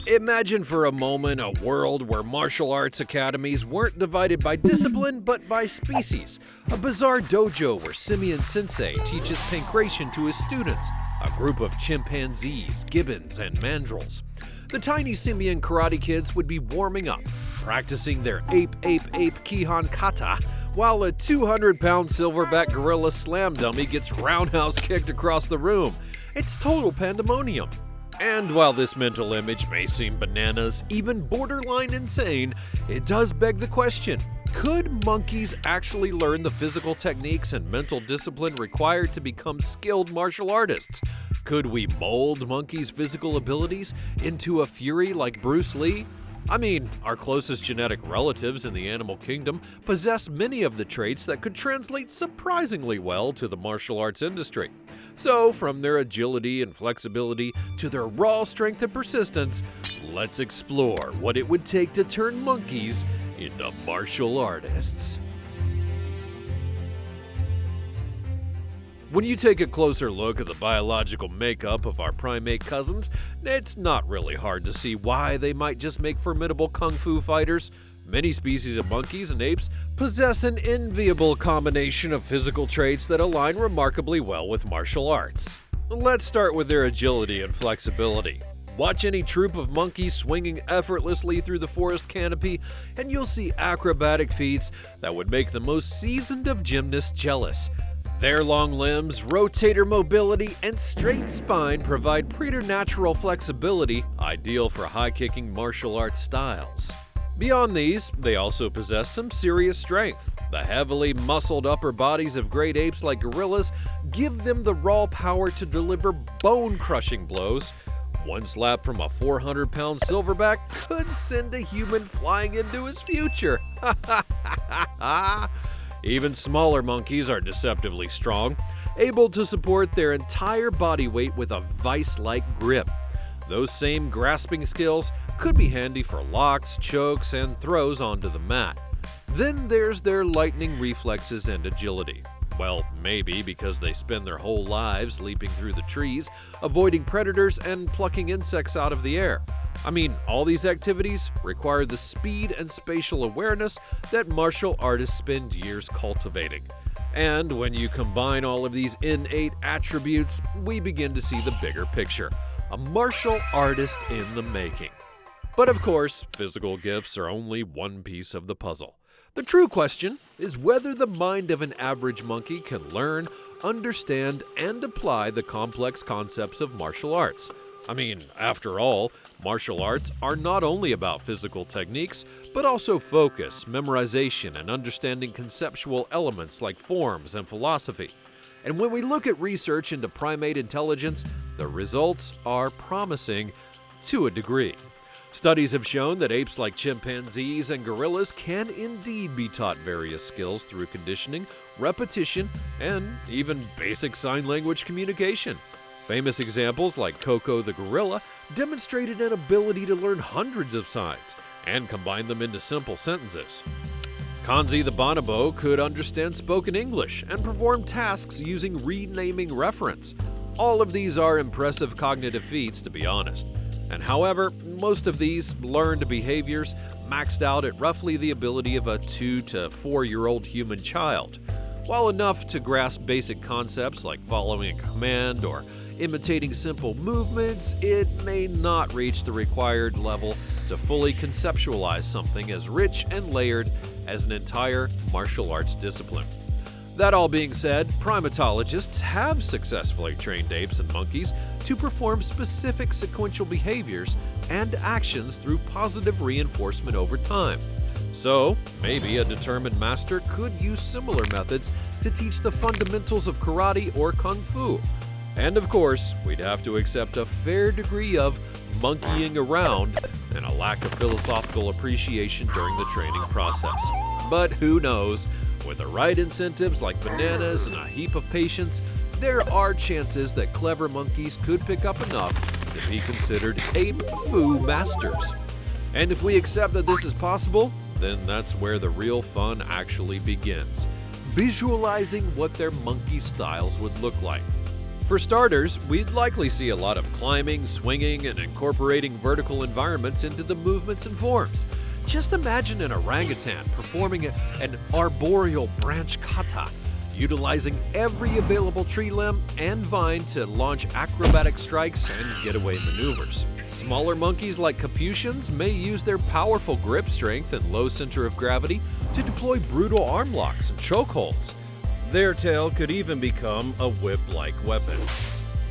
Imagine for a moment a world where martial arts academies weren't divided by discipline but by species. A bizarre dojo where Simian Sensei teaches pankration to his students, a group of chimpanzees, gibbons, and mandrills. The tiny simian karate kids would be warming up, practicing their ape Kihon kata, while a 200-pound silverback gorilla slam dummy gets roundhouse kicked across the room. It's total pandemonium. And while this mental image may seem bananas, even borderline insane, it does beg the question, could monkeys actually learn the physical techniques and mental discipline required to become skilled martial artists? Could we mold monkeys' physical abilities into a fury like Bruce Lee? I mean, our closest genetic relatives in the animal kingdom possess many of the traits that could translate surprisingly well to the martial arts industry. So, from their agility and flexibility to their raw strength and persistence, let's explore what it would take to turn monkeys into martial artists. When you take a closer look at the biological makeup of our primate cousins, it's not really hard to see why they might just make formidable kung fu fighters. Many species of monkeys and apes possess an enviable combination of physical traits that align remarkably well with martial arts. Let's start with their agility and flexibility. Watch any troop of monkeys swinging effortlessly through the forest canopy, and you'll see acrobatic feats that would make the most seasoned of gymnasts jealous. Their long limbs, rotator mobility, and straight spine provide preternatural flexibility, ideal for high-kicking martial arts styles. Beyond these, they also possess some serious strength. The heavily muscled upper bodies of great apes like gorillas give them the raw power to deliver bone-crushing blows. One slap from a 400-pound silverback could send a human flying into his future. Even smaller monkeys are deceptively strong, able to support their entire body weight with a vice-like grip. Those same grasping skills could be handy for locks, chokes, and throws onto the mat. Then there's their lightning reflexes and agility. Well, maybe because they spend their whole lives leaping through the trees, avoiding predators, and plucking insects out of the air. I mean, all these activities require the speed and spatial awareness that martial artists spend years cultivating. And when you combine all of these innate attributes, we begin to see the bigger picture. A martial artist in the making. But of course, physical gifts are only one piece of the puzzle. The true question is whether the mind of an average monkey can learn, understand, and apply the complex concepts of martial arts. I mean, after all, martial arts are not only about physical techniques, but also focus, memorization, and understanding conceptual elements like forms and philosophy. And when we look at research into primate intelligence, the results are promising to a degree. Studies have shown that apes like chimpanzees and gorillas can indeed be taught various skills through conditioning, repetition, and even basic sign language communication. Famous examples like Coco the gorilla demonstrated an ability to learn hundreds of signs and combine them into simple sentences. Kanzi the bonobo could understand spoken English and perform tasks using renaming reference. All of these are impressive cognitive feats, to be honest. And however, most of these learned behaviors maxed out at roughly the ability of a 2 to 4-year-old human child. While enough to grasp basic concepts like following a command or imitating simple movements, it may not reach the required level to fully conceptualize something as rich and layered as an entire martial arts discipline. That all being said, primatologists have successfully trained apes and monkeys to perform specific sequential behaviors and actions through positive reinforcement over time. So, maybe a determined master could use similar methods to teach the fundamentals of karate or kung fu. And of course, we'd have to accept a fair degree of monkeying around and a lack of philosophical appreciation during the training process. But who knows? With the right incentives like bananas and a heap of patience, there are chances that clever monkeys could pick up enough to be considered ape-fu masters. And if we accept that this is possible, then that's where the real fun actually begins. Visualizing what their monkey styles would look like. For starters, we'd likely see a lot of climbing, swinging, and incorporating vertical environments into the movements and forms. Just imagine an orangutan performing an arboreal branch kata, utilizing every available tree limb and vine to launch acrobatic strikes and getaway maneuvers. Smaller monkeys like capuchins may use their powerful grip strength and low center of gravity to deploy brutal arm locks and chokeholds. Their tail could even become a whip-like weapon.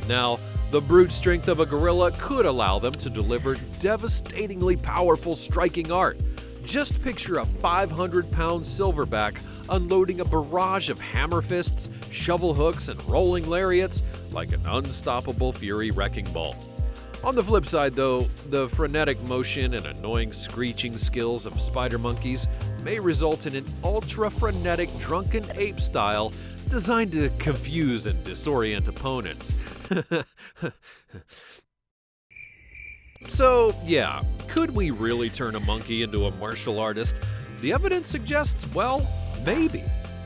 Now, the brute strength of a gorilla could allow them to deliver devastatingly powerful striking art. Just picture a 500-pound silverback unloading a barrage of hammer fists, shovel hooks, and rolling lariats like an unstoppable fury wrecking ball. On the flip side, though, the frenetic motion and annoying screeching skills of spider monkeys may result in an ultra-frenetic drunken ape style designed to confuse and disorient opponents. So, yeah, could we really turn a monkey into a martial artist? The evidence suggests, well, maybe,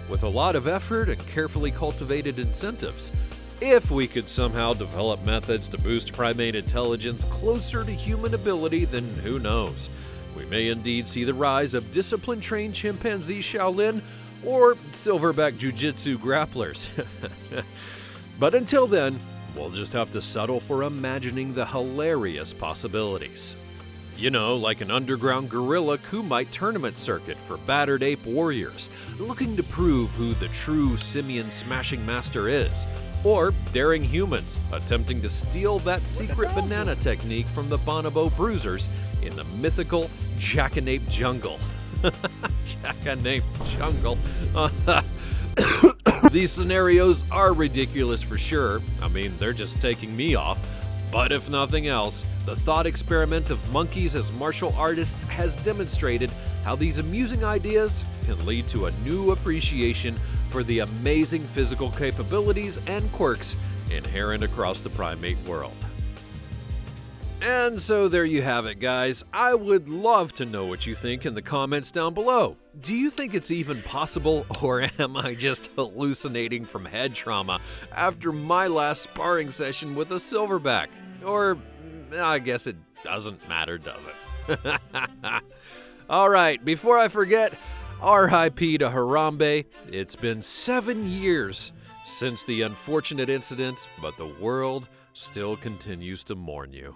with a lot of effort and carefully cultivated incentives. If we could somehow develop methods to boost primate intelligence closer to human ability, then who knows? We may indeed see the rise of discipline-trained chimpanzee Shaolin or silverback jiu-jitsu grapplers. But until then, we'll just have to settle for imagining the hilarious possibilities. You know, like an underground gorilla Kumite tournament circuit for battered ape warriors, looking to prove who the true simian smashing master is. Or daring humans attempting to steal that secret banana technique from the bonobo bruisers in the mythical jackanape jungle. Jackanape jungle. These scenarios are ridiculous for sure. I mean, they're just taking me off. But if nothing else, the thought experiment of monkeys as martial artists has demonstrated how these amusing ideas can lead to a new appreciation for the amazing physical capabilities and quirks inherent across the primate world. And so there you have it, guys. I would love to know what you think in the comments down below. Do you think it's even possible, or am I just hallucinating from head trauma after my last sparring session with a silverback? Or, I guess it doesn't matter, does it? Alright, before I forget, R.I.P. to Harambe. It's been 7 years since the unfortunate incident, but the world still continues to mourn you.